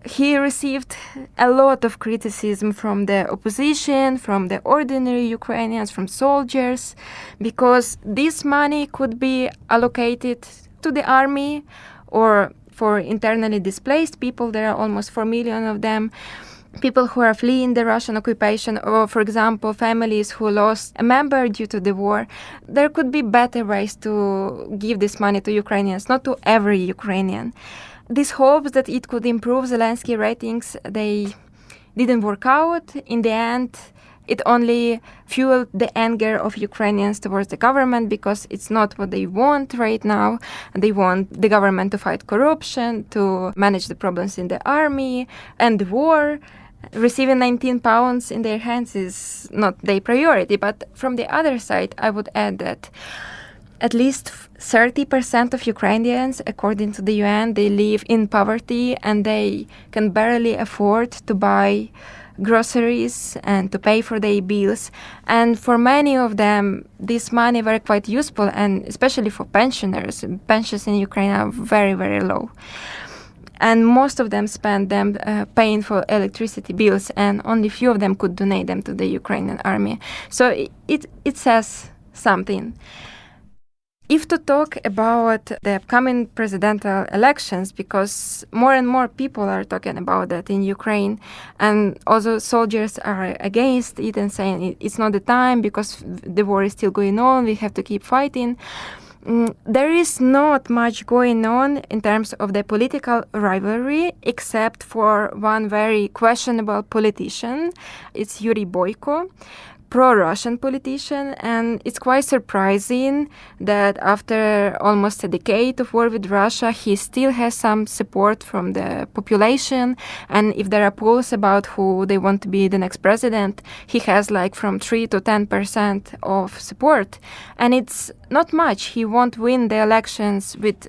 He received a lot of criticism from the opposition, from the ordinary Ukrainians, from soldiers, because this money could be allocated to the army or for internally displaced people. There are almost 4 million of them. People who are fleeing the Russian occupation, or, for example, families who lost a member due to the war. There could be better ways to give this money to Ukrainians, not to every Ukrainian. These hopes that it could improve Zelensky ratings, they didn't work out. In the end, it only fueled the anger of Ukrainians towards the government because it's not what they want right now. They want the government to fight corruption, to manage the problems in the army and the war. Receiving 19 pounds in their hands is not their priority. But from the other side, I would add that at least 30% of Ukrainians, according to the UN, they live in poverty and they can barely afford to buy groceries and to pay for their bills. And for many of them, this money were quite useful, and especially for pensioners. Pensions in Ukraine are very, very low. And most of them spend them paying for electricity bills, and only few of them could donate them to the Ukrainian army. So it says something. If to talk about the upcoming presidential elections, because more and more people are talking about that in Ukraine, and also soldiers are against it and saying it's not the time because the war is still going on, we have to keep fighting. There is not much going on in terms of the political rivalry, except for one very questionable politician. It's Yuri Boyko, pro-Russian politician, and it's quite surprising that after almost a decade of war with Russia, he still has some support from the population. And if there are polls about who they want to be the next president, he has like from 3 to 10% of support. And it's not much. He won't win the elections with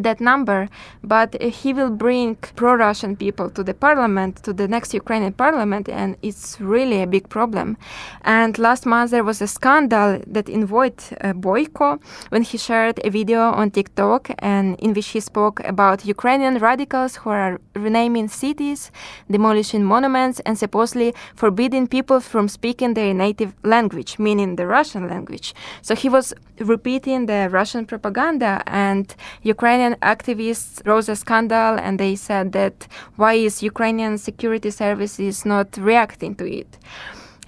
that number, but he will bring pro-Russian people to the parliament, to the next Ukrainian parliament, and it's really a big problem. And last month there was a scandal that involved Boyko when he shared a video on TikTok and in which he spoke about Ukrainian radicals who are renaming cities, demolishing monuments, and supposedly forbidding people from speaking their native language, meaning the Russian language. So he was repeating the Russian propaganda, and Ukrainian activists rose a scandal, and they said that why is Ukrainian security services not reacting to it?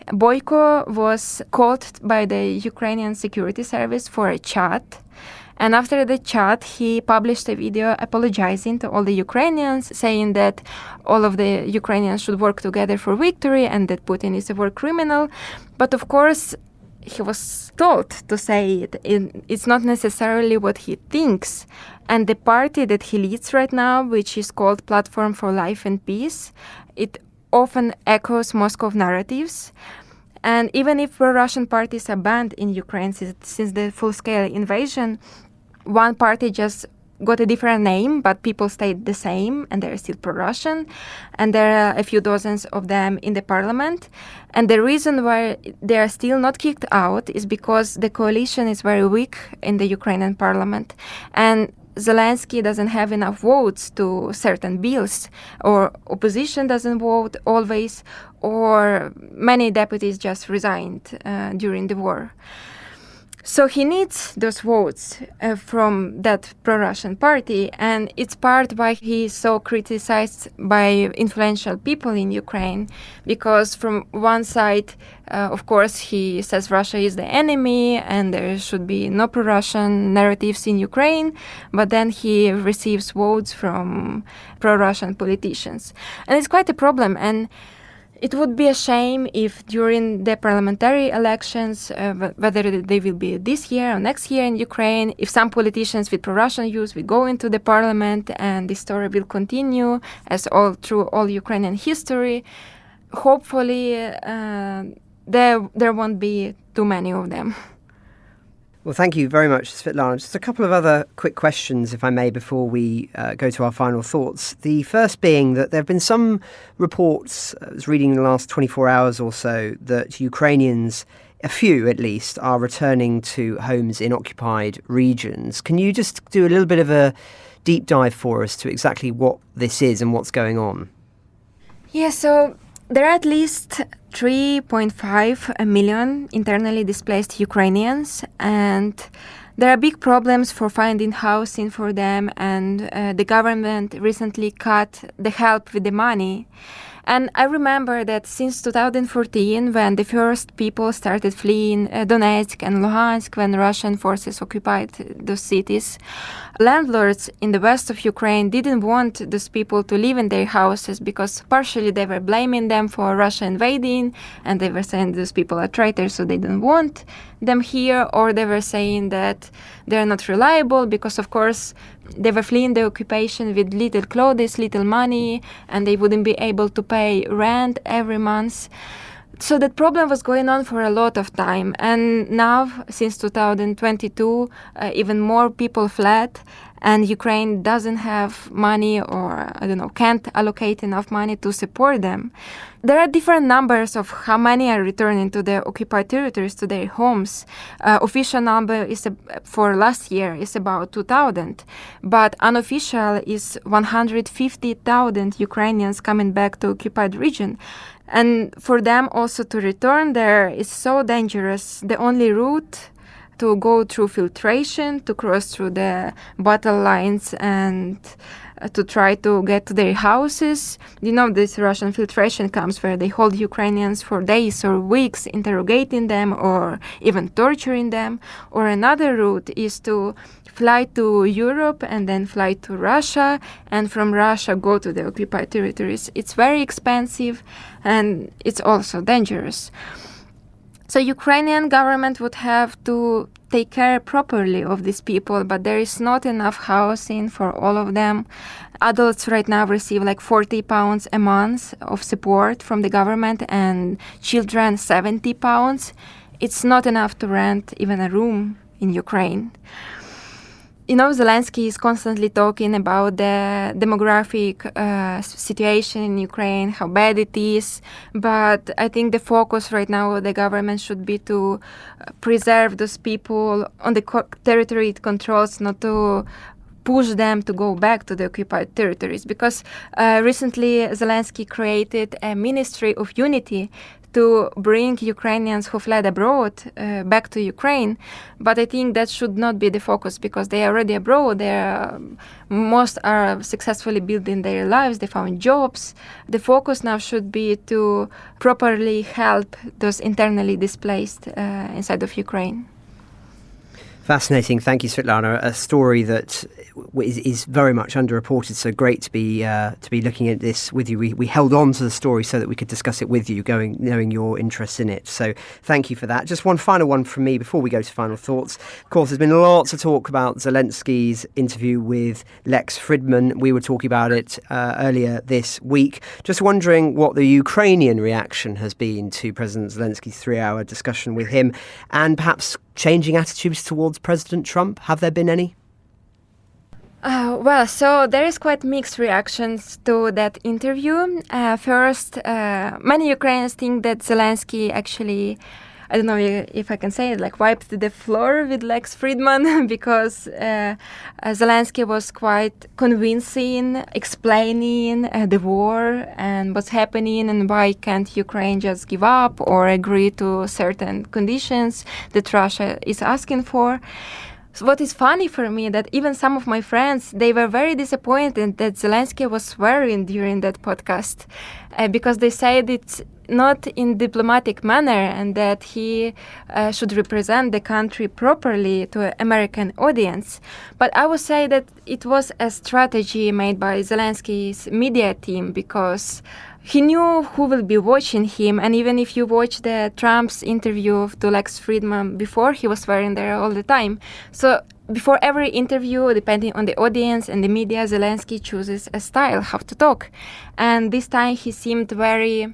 Boyko was called by the Ukrainian security service for a chat. And after the chat, he published a video apologizing to all the Ukrainians, saying that all of the Ukrainians should work together for victory and that Putin is a war criminal. But of course, he was told to say it. It's not necessarily what he thinks. And the party that he leads right now, which is called Platform for Life and Peace, it often echoes Moscow narratives. And even if pro-Russian parties are banned in Ukraine since the full-scale invasion, one party just got a different name, but people stayed the same, and they're still pro-Russian. And there are a few dozens of them in the parliament. And the reason why they are still not kicked out is because the coalition is very weak in the Ukrainian parliament. And Zelensky doesn't have enough votes to certain bills, or opposition doesn't vote always, or many deputies just resigned during the war. So he needs those votes from that pro-Russian party, and it's part why he is so criticized by influential people in Ukraine, because from one side, of course, he says Russia is the enemy and there should be no pro-Russian narratives in Ukraine, but then he receives votes from pro-Russian politicians. And it's quite a problem, and it would be a shame if during the parliamentary elections, whether they will be this year or next year in Ukraine, if some politicians with pro-Russian views will go into the parliament and this story will continue as all through all Ukrainian history. Hopefully, there won't be too many of them. Well, thank you very much, Svitlana. Just a couple of other quick questions, if I may, before we go to our final thoughts. The first being that there have been some reports, I was reading in the last 24 hours or so, that Ukrainians, a few at least, are returning to homes in occupied regions. Can you just do a little bit of a deep dive for us to exactly what this is and what's going on? Yeah, so there are at least 3.5 million internally displaced Ukrainians, and There are big problems for finding housing for them, and the government recently cut the help with the money. And I remember that since 2014, when the first people started fleeing Donetsk and Luhansk, when Russian forces occupied those cities, landlords in the west of Ukraine didn't want those people to live in their houses because partially they were blaming them for Russia invading, and they were saying those people are traitors, so they don't want them here, or they were saying that they're not reliable because, of course, they were fleeing the occupation with little clothes, little money, and they wouldn't be able to pay rent every month. So that problem was going on for a lot of time. And now, since 2022, even more people fled, and Ukraine doesn't have money, or, can't allocate enough money to support them. There are different numbers of how many are returning to the occupied territories, to their homes. Official number is for last year is about 2,000, but unofficial is 150,000 Ukrainians coming back to occupied region. And for them also to return there is so dangerous. The only route to go through filtration, to cross through the battle lines, and to try to get to their houses. This Russian filtration camps where they hold Ukrainians for days or weeks, interrogating them or even torturing them. Or another route is to fly to Europe and then fly to Russia, and from Russia go to the occupied territories. It's very expensive, and it's also dangerous. So Ukrainian government would have to take care properly of these people, but there is not enough housing for all of them. Adults right now receive like £40 a month of support from the government, and children £70. It's not enough to rent even a room in Ukraine. Zelensky is constantly talking about the demographic situation in Ukraine, how bad it is, but I think the focus right now of the government should be to preserve those people on the territory it controls, not to push them to go back to the occupied territories. Because recently Zelensky created a Ministry of Unity to bring Ukrainians who fled abroad back to Ukraine. But I think that should not be the focus, because they are already abroad. Most are successfully building their lives. They found jobs. The focus now should be to properly help those internally displaced inside of Ukraine. Fascinating. Thank you, Svitlana. A story that is very much underreported. So great to be looking at this with you. We held on to the story so that we could discuss it with you, knowing your interest in it. So thank you for that. Just one final one from me before we go to final thoughts. Of course, there's been lots of talk about Zelensky's interview with Lex Fridman. We were talking about it earlier this week. Just wondering what the Ukrainian reaction has been to President Zelensky's 3-hour discussion with him, and perhaps changing attitudes towards President Trump. Have there been any? So there is quite mixed reactions to that interview. First, many Ukrainians think that Zelensky actually, I don't know if I can say it, wiped the floor with Lex Fridman, because Zelensky was quite convincing, explaining the war and what's happening and why can't Ukraine just give up or agree to certain conditions that Russia is asking for. So what is funny for me that even some of my friends, they were very disappointed that Zelensky was swearing during that podcast, because they said it's not in diplomatic manner and that he should represent the country properly to an American audience. But I would say that it was a strategy made by Zelensky's media team, because he knew who will be watching him. And even if you watch the Trump's interview to Lex Fridman before, he was swearing there all the time. So before every interview, depending on the audience and the media, Zelensky chooses a style, how to talk. And this time he seemed very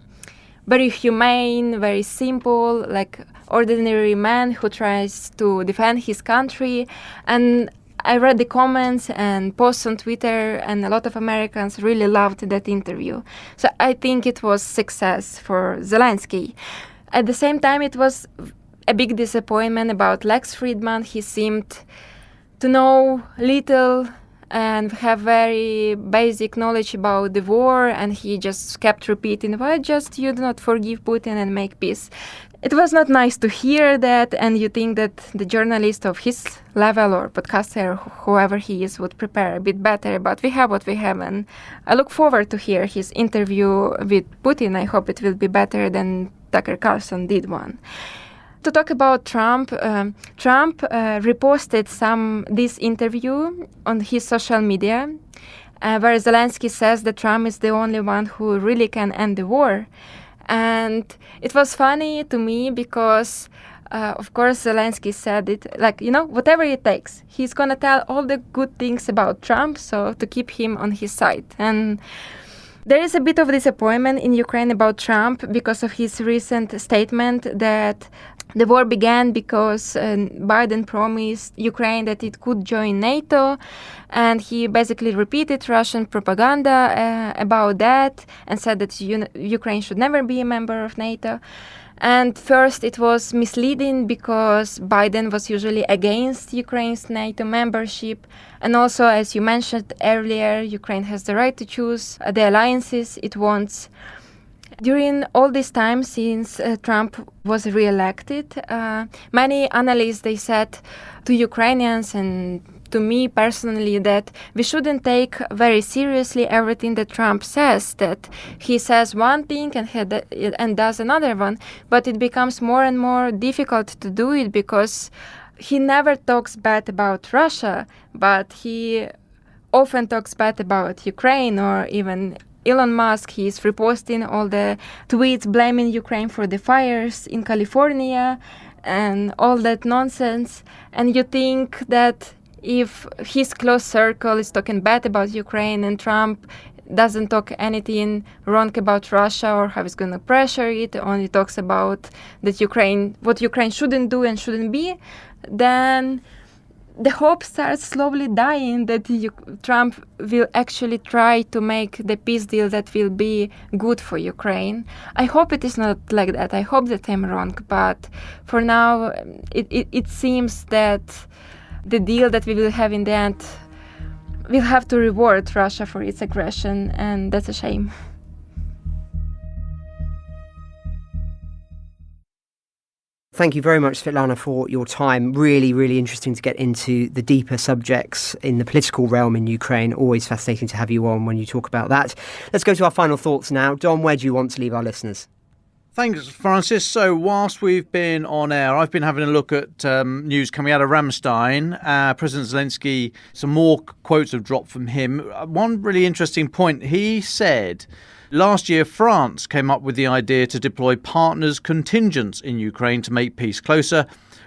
humane, very simple, like ordinary man who tries to defend his country. And I read the comments and posts on Twitter, and a lot of Americans really loved that interview. So I think it was success for Zelensky. At the same time, it was a big disappointment about Lex Fridman. He seemed to know little and have very basic knowledge about the war, and he just kept repeating, why just you do not forgive Putin and make peace? it was not nice to hear that, and you think that the journalist of his level or podcaster, whoever he is, would prepare a bit better, but we have what we have, and I look forward to hear his interview with Putin. I hope it will be better than Tucker Carlson did one. To talk about Trump, Trump reposted this interview on his social media, where Zelensky says that Trump is the only one who really can end the war. And it was funny to me because, of course, Zelensky said it, whatever it takes. He's going to tell all the good things about Trump, so to keep him on his side. And there is a bit of disappointment in Ukraine about Trump because of his recent statement that the war began because Biden promised Ukraine that it could join NATO, and he basically repeated Russian propaganda about that and said that Ukraine should never be a member of NATO. And first, it was misleading because Biden was usually against Ukraine's NATO membership. And also, as you mentioned earlier, Ukraine has the right to choose the alliances it wants. During all this time since Trump was re-elected, many analysts, they said to Ukrainians and to me personally that we shouldn't take very seriously everything that Trump says, that he says one thing and does another one, but it becomes more and more difficult to do it because he never talks bad about Russia, but he often talks bad about Ukraine, or even Elon Musk, he's reposting all the tweets blaming Ukraine for the fires in California and all that nonsense. And you think that if his close circle is talking bad about Ukraine and Trump doesn't talk anything wrong about Russia or how he's going to pressure it, only talks about that what Ukraine shouldn't do and shouldn't be, then the hope starts slowly dying that Trump will actually try to make the peace deal that will be good for Ukraine. I hope it is not like that. I hope that I'm wrong. But for now, it seems that the deal that we will have in the end will have to reward Russia for its aggression, and that's a shame. Thank you very much, Svitlana, for your time. Really, really interesting to get into the deeper subjects in the political realm in Ukraine. Always fascinating to have you on when you talk about that. Let's go to our final thoughts now. Dom, where do you want to leave our listeners? Thanks, Francis. So whilst we've been on air, I've been having a look at news coming out of Ramstein. President Zelensky, some more quotes have dropped from him. One really interesting point, he said last year France came up with the idea to deploy partners' contingents in Ukraine to make peace closer.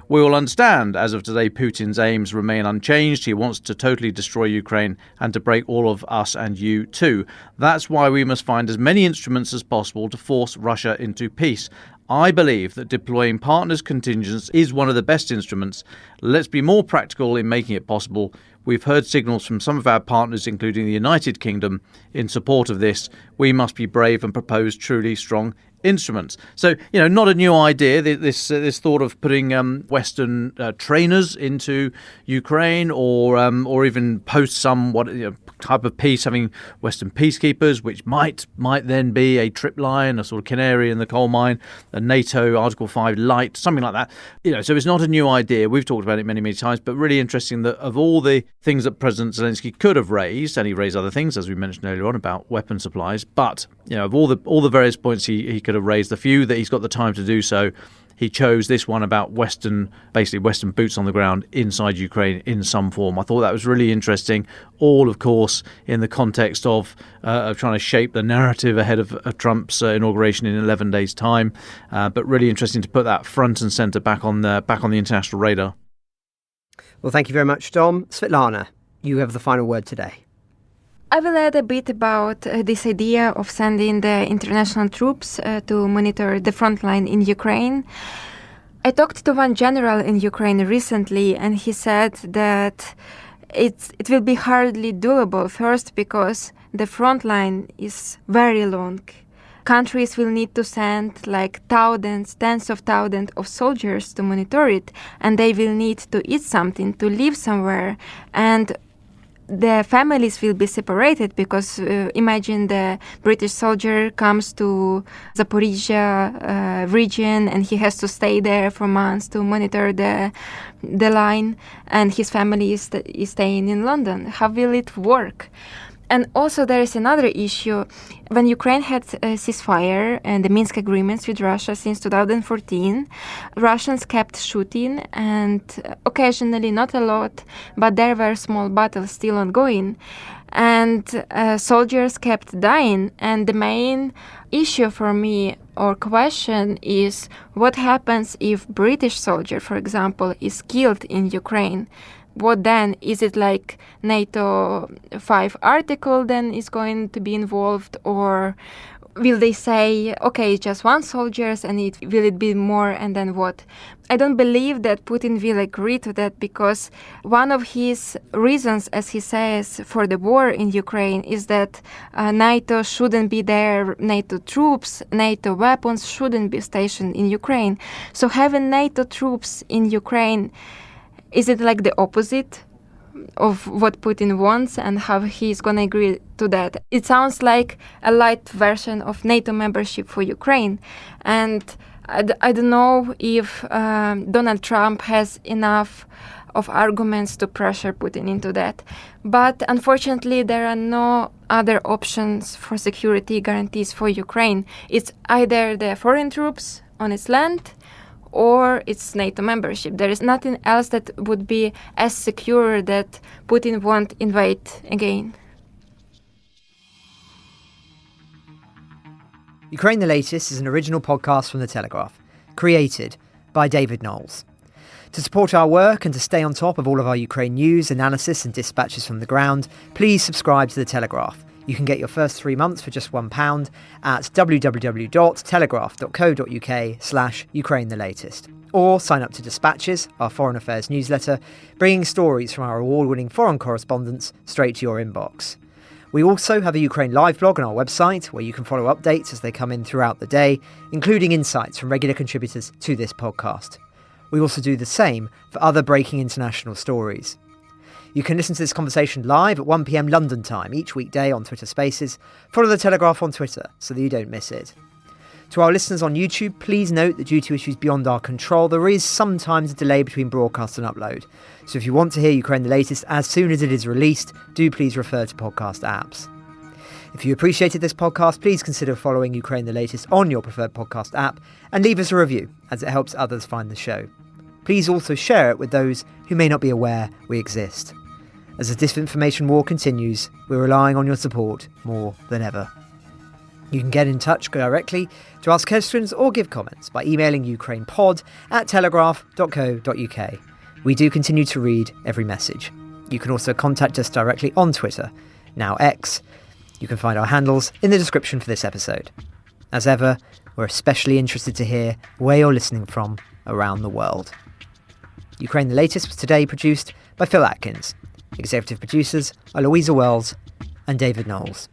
We all understand, as of today, Putin's aims remain unchanged. He wants to totally destroy Ukraine and to break all of us and you too. That's why we must find as many instruments as possible to force Russia into peace. I believe that deploying partners' contingents is one of the best instruments. Let's be more practical in making it possible. We've heard signals from some of our partners, including the United Kingdom, in support of this. We must be brave and propose truly strong instruments. So, not a new idea, this thought of putting Western trainers into Ukraine or even post some type of peace, having Western peacekeepers, which might then be a tripline, a sort of canary in the coal mine, a NATO Article 5 light, something like that. So it's not a new idea. We've talked about it many, many times, but really interesting that of all the things that President Zelensky could have raised, and he raised other things, as we mentioned earlier on, about weapon supplies, but of all the various points he could have raised, the few that he's got the time to do so, he chose this one about Western boots on the ground inside Ukraine in some form. I thought that was really interesting. All, of course, in the context of trying to shape the narrative ahead of Trump's inauguration in 11 days' time. But really interesting to put that front and centre back on the international radar. Well, thank you very much, Dom. Svitlana, you have the final word today. I will add a bit about this idea of sending the international troops to monitor the front line in Ukraine. I talked to one general in Ukraine recently, and he said that it will be hardly doable, first because the front line is very long. Countries will need to send thousands, tens of thousands of soldiers to monitor it, and they will need to eat something, to live somewhere. And the families will be separated because imagine the British soldier comes to Zaporizhia region and he has to stay there for months to monitor the line, and his family is staying in London. How will it work? And also there is another issue. When Ukraine had a ceasefire and the Minsk agreements with Russia since 2014, Russians kept shooting, and occasionally, not a lot, but there were small battles still ongoing. And soldiers kept dying. And the main issue for me or question is what happens if British soldier, for example, is killed in Ukraine? What then? Is it like NATO 5 article then is going to be involved, or will they say, okay, it's just one soldiers and will it be more, and then what? I don't believe that Putin will agree to that, because one of his reasons, as he says, for the war in Ukraine is that NATO shouldn't be there, NATO troops, NATO weapons shouldn't be stationed in Ukraine. So having NATO troops in Ukraine, is it like the opposite of what Putin wants, and how he's going to agree to that? It sounds like a light version of NATO membership for Ukraine. And I don't know if Donald Trump has enough of arguments to pressure Putin into that. But unfortunately, there are no other options for security guarantees for Ukraine. It's either the foreign troops on its land, or it's NATO membership. There is nothing else that would be as secure that Putin won't invade again. Ukraine the Latest is an original podcast from The Telegraph, created by David Nicholls. To support our work and to stay on top of all of our Ukraine news, analysis and dispatches from the ground, please subscribe to The Telegraph. You can get your first 3 months for just £1 at www.telegraph.co.uk/Ukraine the Latest. Or sign up to Dispatches, our foreign affairs newsletter, bringing stories from our award-winning foreign correspondents straight to your inbox. We also have a Ukraine live blog on our website where you can follow updates as they come in throughout the day, including insights from regular contributors to this podcast. We also do the same for other breaking international stories. You can listen to this conversation live at 1 p.m. London time each weekday on Twitter Spaces. Follow The Telegraph on Twitter so that you don't miss it. To our listeners on YouTube, please note that due to issues beyond our control, there is sometimes a delay between broadcast and upload. So if you want to hear Ukraine the Latest as soon as it is released, do please refer to podcast apps. If you appreciated this podcast, please consider following Ukraine the Latest on your preferred podcast app and leave us a review, as it helps others find the show. Please also share it with those who may not be aware we exist. As the disinformation war continues, we're relying on your support more than ever. You can get in touch directly to ask questions or give comments by emailing ukrainepod@telegraph.co.uk. We do continue to read every message. You can also contact us directly on Twitter, now X. You can find our handles in the description for this episode. As ever, we're especially interested to hear where you're listening from around the world. Ukraine the Latest was today produced by Phil Atkins. Executive producers are Louisa Wells and David Nicholls.